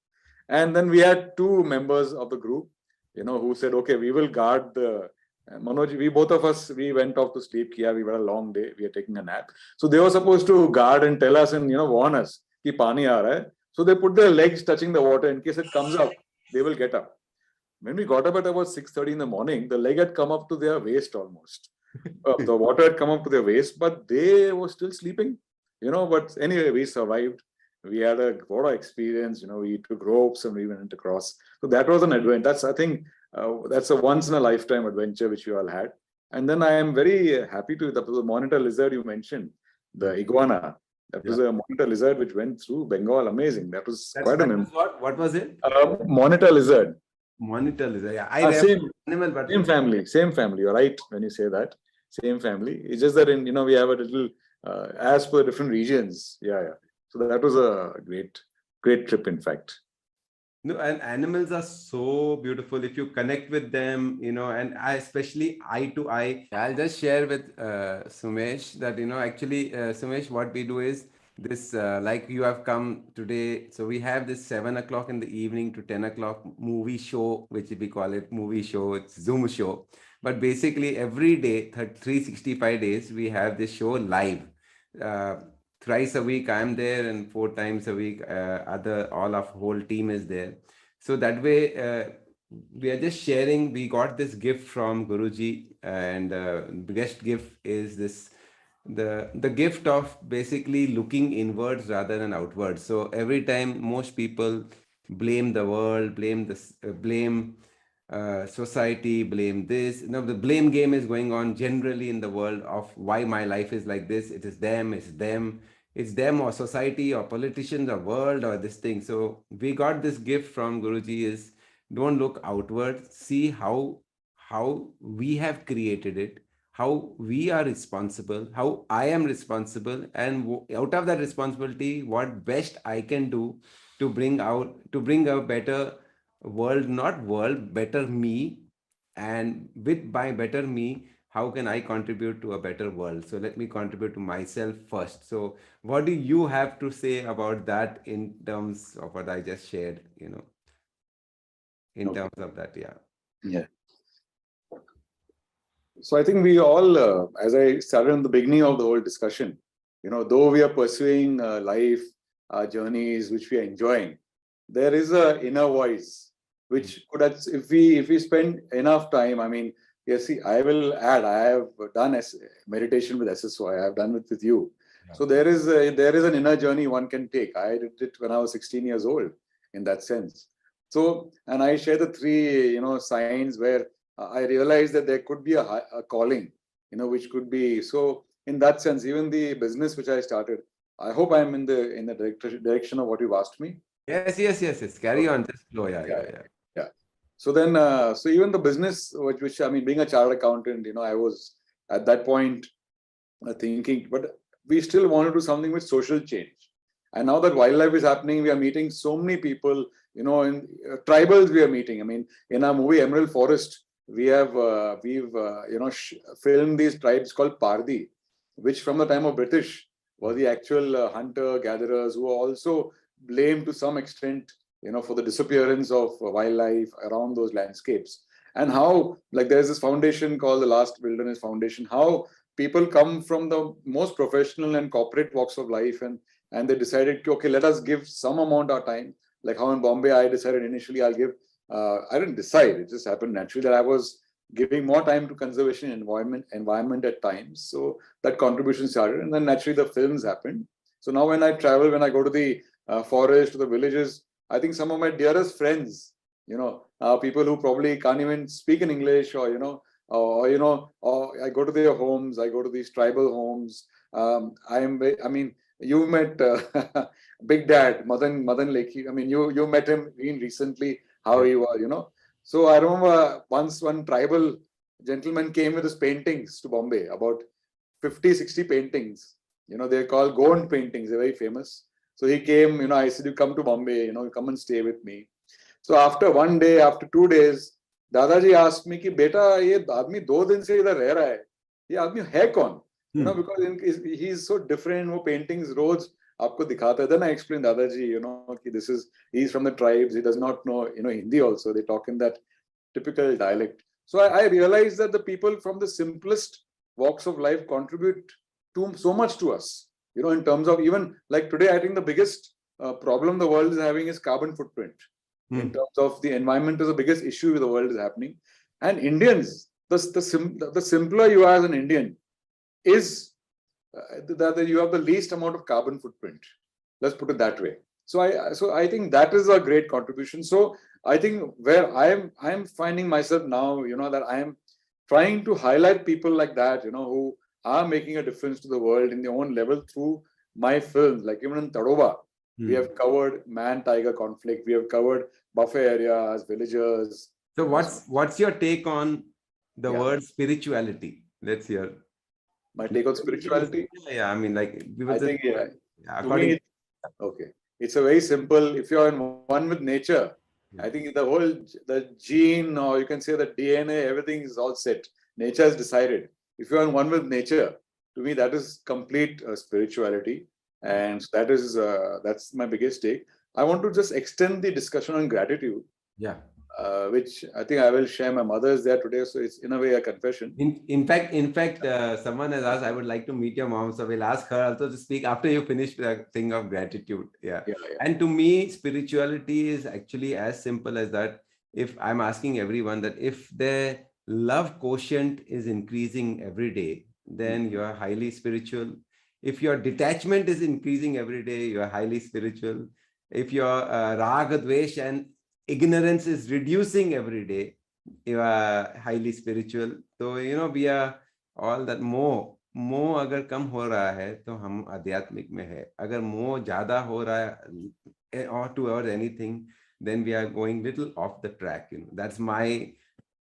And then we had 2 members of the group, who said, okay, we will guard the Manoj. Both of us, we went off to sleep. We had a long day. We are taking a nap. So they were supposed to guard and tell us and, warn us, ki pani aa raha hai. So they put their legs touching the water. In case it comes up, they will get up. When we got up at about 6:30 in the morning, the leg had come up to their waist almost. The water had come up to their waist, but they were still sleeping, but anyway, we survived. We had a lot of experience, we took ropes and we went across. So that was an adventure. I think that's a once in a lifetime adventure which we all had. And then I am very happy to, that was a monitor lizard you mentioned, the iguana. That was a monitor lizard which went through Bengal. Amazing. That was quite a that was what? What was it? monitor lizard. Monitor lizard. Yeah, I remember Same animal, but same family, same family. You're right when you say that. Same family. It's just that in, we have a little as per different regions. Yeah. So that was a great trip, in fact. no, and animals are so beautiful if you connect with them, and I especially eye to eye. I'll just share with Sumesh that, actually, Sumesh, what we do is this, like you have come today. So we have this 7 o'clock in the evening to 10 o'clock movie show, which we call it movie show. It's Zoom show. But basically, every day, 365 days, we have this show live. Uh, Thrice a week I'm there, and 4 times a week all of whole team is there. So that way, we are just sharing. We got this gift from Guruji, and biggest gift is this, the gift of basically looking inwards rather than outwards. So every time most people blame the world, blame society, blame this. The blame game is going on generally in the world of why my life is like this. It is them, it's them or society or politicians or world or this thing. So we got this gift from Guruji is, don't look outward, see how we have created it, how we are responsible, how I am responsible, and out of that responsibility, what best I can do to bring a better world, not world, better me. And with by better me, how can I contribute to a better world? So let me contribute to myself first. So what do you have to say about that in terms of what I just shared, in terms of that? Yeah. So I think we all, as I started in the beginning of the whole discussion, though we are pursuing life, our journeys, which we are enjoying, there is a inner voice, which could, if we spend enough time, I mean, yes, see, I will add, I have done meditation with SSO, I have done it with you. So there is an inner journey one can take. I did it when I was 16 years old, in that sense. So, and I share the three, signs where I realized that there could be a calling, which could be. So in that sense, even the business which I started, I hope I'm in the direction of what you've asked me. Yes. Carry on. Just flow. Yeah. So then, so even the business, which I mean, being a chartered accountant, I was at that point thinking, but we still want to do something with social change. And now that wildlife is happening, we are meeting so many people, in tribals we are meeting. I mean, in our movie Emerald Forest, we've filmed these tribes called Pardi, which from the time of British were the actual hunter-gatherers who were also blamed to some extent, for the disappearance of wildlife around those landscapes. And how, like, there's this foundation called the Last Wilderness Foundation, how people come from the most professional and corporate walks of life, and they decided, okay, let us give some amount of time. Like how in Bombay, I decided initially I'll give, I didn't decide, it just happened naturally that I was giving more time to conservation and environment at times. So that contribution started, and then naturally the films happened. So now when I travel, when I go to the forest, to the villages, I think some of my dearest friends, people who probably can't even speak in English, or, or I go to their homes, I go to these tribal homes. I mean, you met Big Dad, Madan Lekhi. I mean, you met him recently, how he was, So I remember once one tribal gentleman came with his paintings to Bombay, about 50, 60 paintings. They're called Gond paintings, they're very famous. So he came, I said, you come to Bombay, come and stay with me. So after one day, after 2 days, दादाजी asked me कि बेटा ये आदमी 2 दिन से इधर रह रहा है, ये आदमी है कौन? Because he is so different. वो paintings रोज आपको दिखाता है. Then I explained दादाजी, कि he's from the tribes. He does not know, Hindi also. They talk in that typical dialect. So I realized that the people from the simplest walks of life contribute to so much to us. In terms of, even like today, I think the biggest problem the world is having is carbon footprint. In terms of the environment is the biggest issue the world is happening. And Indians, the simpler you are as an Indian, is that you have the least amount of carbon footprint. Let's put it that way. So I think that is a great contribution. So I think where I am finding myself now, that I am trying to highlight people like that, who are making a difference to the world in their own level through my films. Like even in Tadoba, we have covered man-tiger conflict. We have covered buffet areas, villagers. So what's your take on the Yeah. word spirituality? Let's hear. My take on spirituality, Yeah, I mean, like we were I just, think, yeah, to according. me, okay, it's a very simple. If you're in one with nature, I think the gene, or you can say the DNA, everything is all set. Nature has decided. If you're in one with nature, to me that is complete spirituality, and that's my biggest take. I want to just extend the discussion on gratitude, Yeah. which I think I will share. My mother is there today, so it's in a way a confession. In fact, someone has asked, I would like to meet your mom, so we'll ask her also to speak after you finish the thing of gratitude. Yeah. Yeah. And to me, spirituality is actually as simple as that. If I'm asking everyone that if their love quotient is increasing every day, then you are highly spiritual. If your detachment is increasing every day, you are highly spiritual. If your raga, dvesh, and ignorance is reducing every day, you are highly spiritual. So we are all that. मोह अगर कम हो रहा है तो हम आध्यात्मिक में है. अगर मोह ज्यादा हो रहा है or towards anything, then we are going little off the track. That's my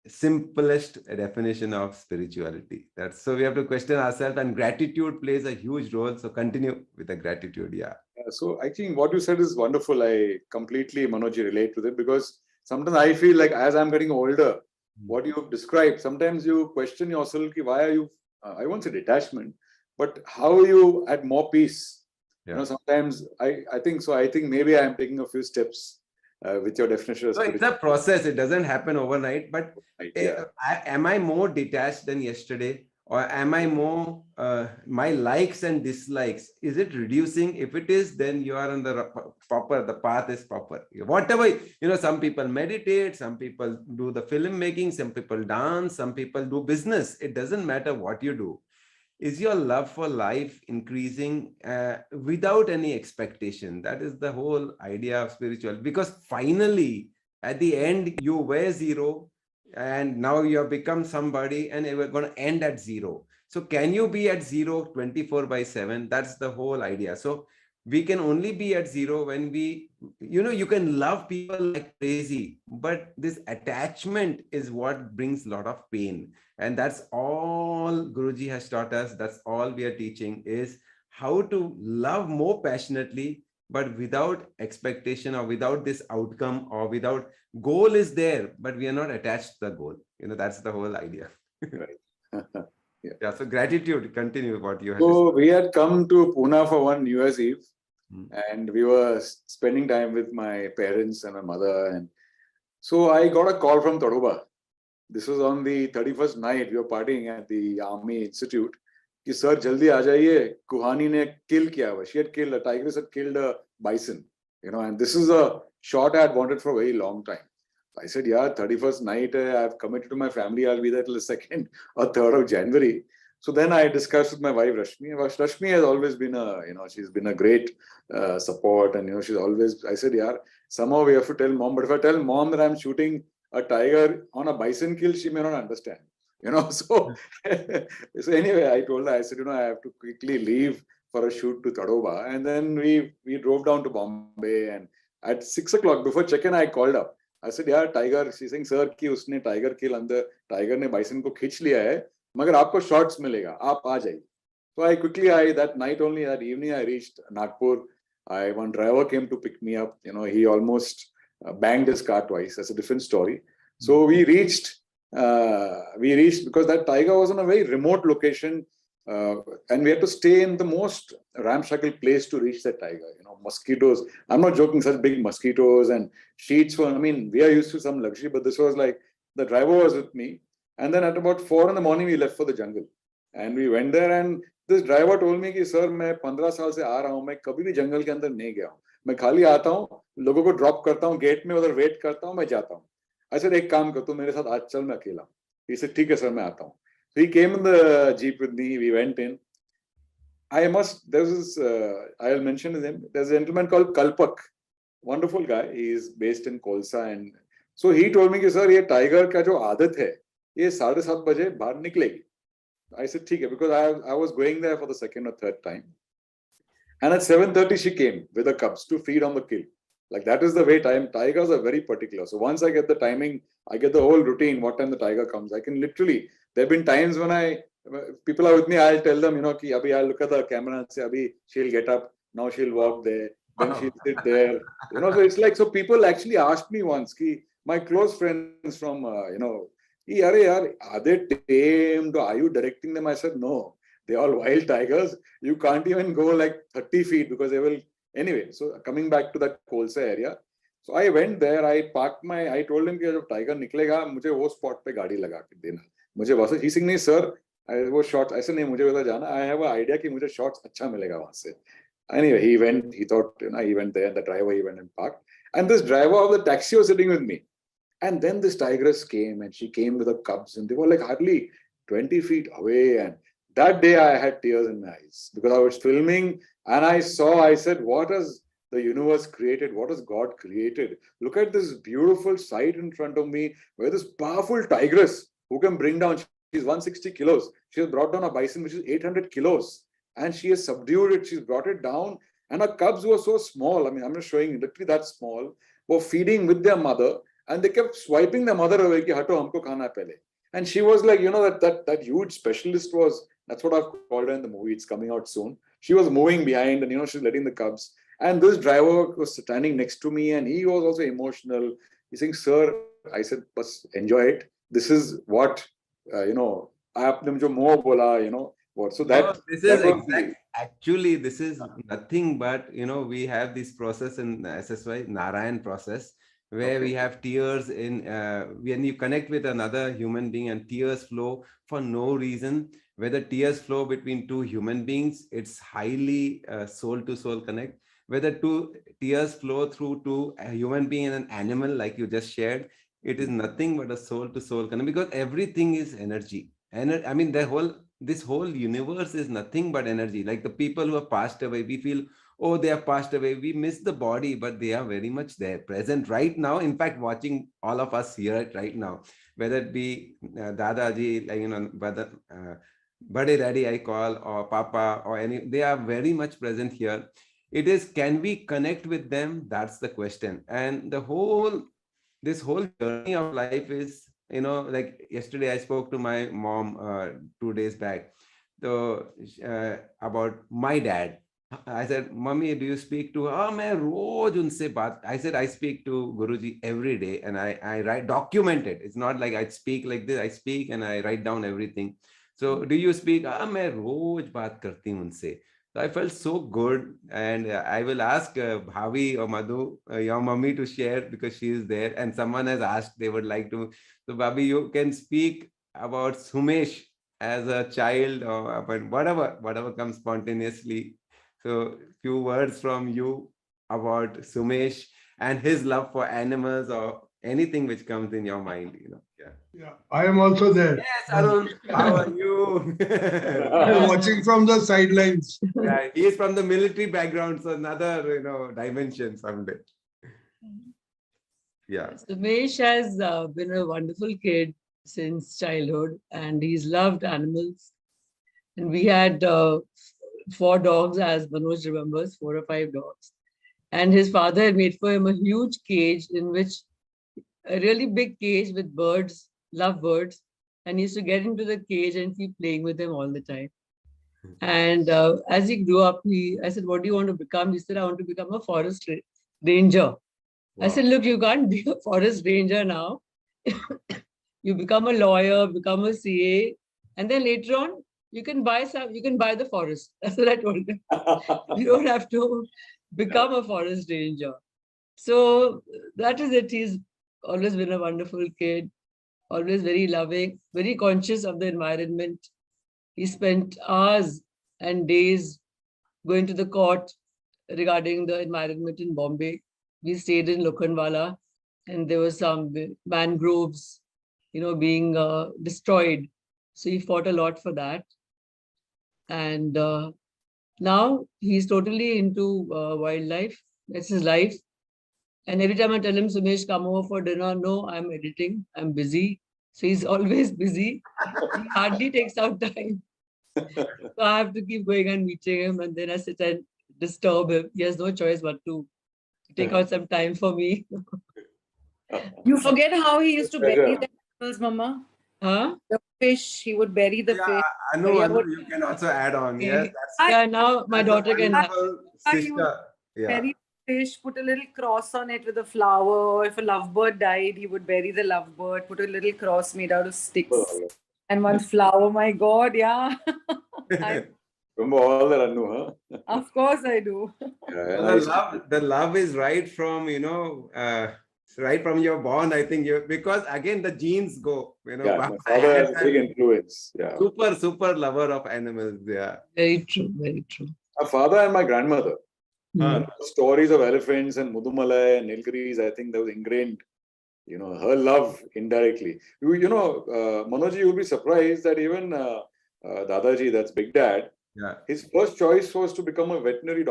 simplest definition of spirituality. That's so we have to question ourselves, and gratitude plays a huge role. So continue with the gratitude. Yeah. So I think what you said is wonderful. I completely, Manoj, relate to it, because sometimes I feel like as I'm getting older, what you've described, sometimes you question yourself, why are you, I won't say detachment, but how are you at more peace? Yeah. Sometimes I think so. I think maybe I'm taking a few steps with your definition of So it's a process. It doesn't happen overnight. But am I more detached than yesterday? Or am I more, my likes and dislikes, is it reducing? If it is, then you are on the path is proper. Whatever, some people meditate, some people do the filmmaking, some people dance, some people do business. It doesn't matter what you do. Is your love for life increasing without any expectation? That is the whole idea of spiritual. Because finally, at the end, you were zero, and now you have become somebody, and we're going to end at zero. So can you be at zero 24/7? That's the whole idea. So we can only be at zero when you can love people like crazy, but this attachment is what brings a lot of pain. And that's all Guruji has taught us. That's all we are teaching, is how to love more passionately, but without expectation, or without this outcome, or without goal is there, but we are not attached to the goal. That's the whole idea. Right. Yeah. So gratitude. Continue what you had. So we had come to Pune for one New Year's Eve, and we were spending time with my parents and my mother. And so I got a call from Tadoba. This was on the 31st night. We were partying at the Army Institute. Ki sir, jaldi aa jaiye. Kuhani ne kill kiya hua. She had killed a tiger, had killed a bison. And this is a shot I had wanted for a very long time. I said, yeah, 31st night, I've committed to my family. I'll be there till the 2nd or 3rd of January. So then I discussed with my wife, Rashmi. Rashmi has always been she's been a great support. And, she's always, I said, yeah, somehow we have to tell mom. But if I tell mom that I'm shooting a tiger on a bison kill, she may not understand. So anyway, I told her, I said, I have to quickly leave for a shoot to Tadoba. And then we drove down to Bombay. And at 6 o'clock, before check-in, I called up. I said, yeah, tiger. She's saying, sir, कि उसने tiger kill अंदर tiger ने bison को खींच लिया है, मगर आपको shots मिलेगा, आप आ जाइए. So I quickly, that night only, that evening, I reached Nagpur. One driver came to pick me up. He almost banged his car twice. That's a different story. So we reached because that tiger was in a very remote location, and we had to stay in the most ramshackle place to reach that tiger. Mosquitoes. I'm not joking, such big mosquitoes and sheets. We are used to some luxury, but this was like, the driver was with me. And then at about 4 in the morning, we left for the jungle. And we went there, and this driver told me, sir, मैं 15 साल से आ रहा हूँ, मैं कभी भी जंगल के अंदर नहीं गया हूँ. मैं खाली आता हूँ, लोगों को ड्रॉप करता हूँ गेट में, उधर वेट करता हूँ, मैं जाता हूँ. I said, एक काम कर, तू मेरे साथ आज चल, मैं अकेला. He said, ठीक है सर, मैं आता हूँ. So he came in the jeep with me. We went in. I'll mention his name. There's a gentleman called Kalpak, wonderful guy. He is based in Kolsa, and so he told me, sir, ये tiger का जो आदत है, ये 7:30 बजे बाहर निकलेगी. I said, ठीक है, because I was going there for the second or third time. And at 7:30 she came with the cubs to feed on the kill. Like that is the way tigers are very particular. So once I get the timing, I get the whole routine, what time the tiger comes. I can literally, there have been times when people are with me, I'll tell them, ki abhi I'll look at the camera and say, abhi she'll get up, now she'll walk there, then she'll sit there. So it's like, so people actually asked me once, my close friends from, are they tamed? Are you directing them? I said, no, they're all wild tigers. You can't even go like 30 feet because they will. Anyway, so coming back to that Kolsa area. So I went there, I told him कि जब tiger निकलेगा मुझे वो spot पे गाड़ी लगा के देना. मुझे वैसे he said नहीं sir, वो shots ऐसे नहीं मुझे उधर जाना. I have an idea कि मुझे shots अच्छा मिलेगा वहाँ से. Anyway, he went there, and the driver he went and parked. And this driver of the taxi was sitting with me. And then this tigress came and she came with her cubs and they were like hardly 20 feet away. And that day I had tears in my eyes because I was filming and I said, what has the universe created? What has God created? Look at this beautiful sight in front of me where this powerful tigress who can bring down, she's 160 kilos. She has brought down a bison which is 800 kilos and she has subdued it. She's brought it down and her cubs were so small. I mean, I'm not showing you, literally that small, were feeding with their mother. And they kept swiping the mother away, ki hato humko khana pehle. And she was like, that huge specialist was, that's what I've called her in the movie. It's coming out soon. She was moving behind and, she's letting the cubs. And this driver was standing next to me and he was also emotional. He's saying, sir, I said, bas enjoy it. This is what, aapne jo moh bola, what. So that, this that is was actually, this is nothing but, we have this process in SSY, Narayan process, where we have tears in when you connect with another human being and tears flow for no reason. Whether tears flow between two human beings, it's highly soul to soul connect. Whether two tears flow through to a human being and an animal like you just shared, it is nothing but a soul to soul connect, because everything is energy. And I mean, this whole universe is nothing but energy. Like the people who have passed away, we feel, oh, they have passed away. We miss the body, but they are very much there, present right now. In fact, watching all of us here right now, whether it be Dadaji, whether Bade Daddy I call, or Papa, or any, they are very much present here. It is, can we connect with them? That's the question. And this whole journey of life is, like yesterday I spoke to my mom 2 days back, so about my dad. I said, Mommy, do you speak to her? Oh, मैं रोज उनसे बात. I said, I speak to Guruji every day and I write, document it. It's not like I speak like this. I speak and I write down everything. So do you speak? मैं रोज बात करती हूँ उनसे. So I felt so good, and I will ask Bhavi or Madhu, your mommy, to share because she is there. And someone has asked, they would like to. So Bhavi, you can speak about Sumesh as a child, or about whatever comes spontaneously. So few words from you about Sumesh and his love for animals, or anything which comes in your mind. Yeah, I am also there. Yes, Arun, how are you? I am watching from the sidelines. Yeah, he is from the military background, so another dimension someday. Yeah. Sumesh has been a wonderful kid since childhood, and he's loved animals. And we had 4 dogs, as Manoj remembers, 4 or 5 dogs. And his father had made for him a huge cage, in which a really big cage with birds, love birds. And he used to get into the cage and keep playing with them all the time. And as he grew up, I said, what do you want to become? He said, I want to become a forest ranger. Wow. I said, look, you can't be a forest ranger now. You become a lawyer, become a CA, and then later on, you can buy the forest. That's what I told him. You don't have to become a forest ranger. So that is it. He's always been a wonderful kid, always very loving, very conscious of the environment. He spent hours and days going to the court regarding the environment in Bombay. We stayed in Lokhandwala, and there were some mangroves, being destroyed. So he fought a lot for that. And now he's totally into wildlife. That's his life. And every time I tell him, Sumesh, come over for dinner. No, I'm editing. I'm busy. So he's always busy. He hardly takes out time. So I have to keep going and meeting him, and then I sit and disturb him. He has no choice but to take out some time for me. You forget how he used to bury Pleasure. the animals, Mama. Huh? The fish, he would bury the Yeah, fish. Anu, Yeah, Anu, what- you can also add on. Yes, Yeah, now my that's a daughter can have. wonderful He would sister. Yeah. bury the fish, put a little cross on it with a flower. Or if a lovebird died, he would bury the lovebird, put a little cross made out of sticks and one flower. My God, yeah. Remember all that, Anu, huh? Of course I do. Yeah, Well, the love is right from, right from your born, I think because again, the genes go, yeah, wow, my I father had has a that big influence. Yeah. super lover of animals. Yeah. Very true, very true. My father and my grandmother. Mm. Stories of elephants and Mudumalai and Nilgiris, I think that was ingrained, her love indirectly. Manoj, you'll be surprised that even Dadaji, that's Big Dad, Yeah. his first choice was to become a veterinarian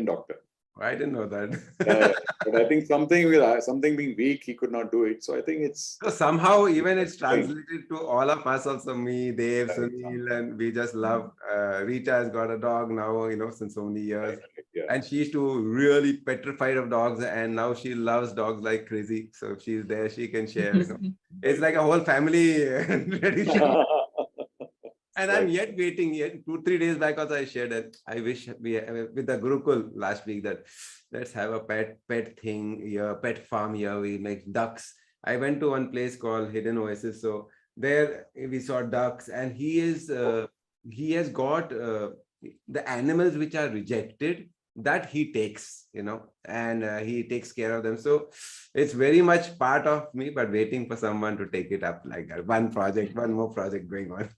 doctor. I didn't know that. Yeah, but I think something being weak, he could not do it. So I think it's So somehow even it's translated to all of us also, me, Dev, Right. Sunil, and we just love, Rita has got a dog now, since so many years. yeah. And she used to really petrified of dogs, and now she loves dogs like crazy. So if she's there, she can share. It's like a whole family tradition. And I'm yet waiting. Yet 2-3 days back also I shared that I wish we with the Gurukul last week that let's have a pet thing here, pet farm here. We make ducks. I went to one place called Hidden Oasis. So there we saw ducks, and he has got the animals which are rejected that he takes, and he takes care of them. So it's very much part of me, but waiting for someone to take it up like that. One more project going on.